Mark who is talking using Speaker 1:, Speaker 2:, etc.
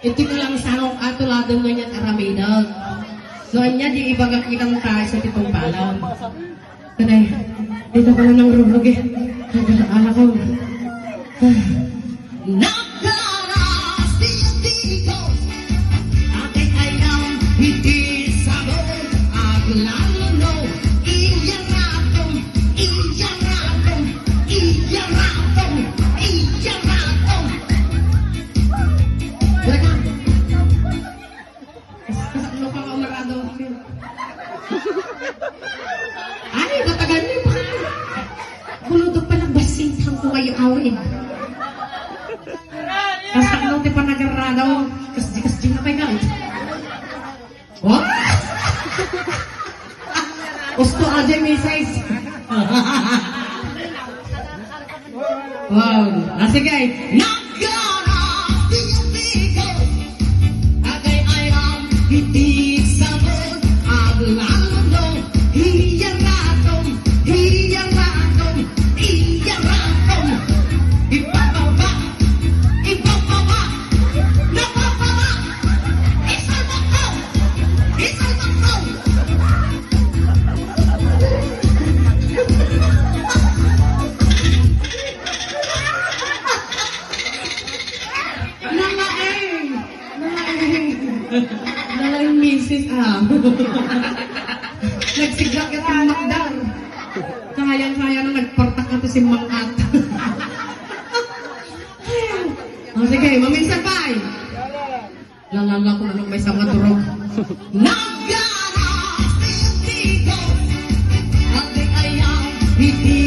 Speaker 1: Ito ko lang sanong atuladan mo niya at aramidan. Doon niya, di ibagak ikang tayo sa tipong palaw. Tanay, dito pala ng rulog eh. Nagalaala ko. Nagkaras dito, ating ayaw, hindi sabon, at lalo no, iyaratong, iyaratong, iyaratong, iyaratong. Wala ka. Kasaklo ka kamarado. Ay, matagal niyo pa. Kuludog pa ng basintang ko kayo awin. Kasaklo ti pa nagarado. Kasdi na kayo guys. What? Gusto aja may size. Wow. Sige. Nagkaras dito, agay ayam, hitik sabon, aglalo, iyaratong, iyaratong, iyaratong, ipapaba, ipapaba, napapaba, isalbak ko, isalbak ko. Nalaeng! Nalaeng! Nalaeng misis ah. Nagsigla ka ng makdar. Kaya na nagpartak ka to si Mangat. Oh, sige, maminsan pa eh. Lalala ko na nung may sama turog. Naggaras dito, ating ayaw, hindi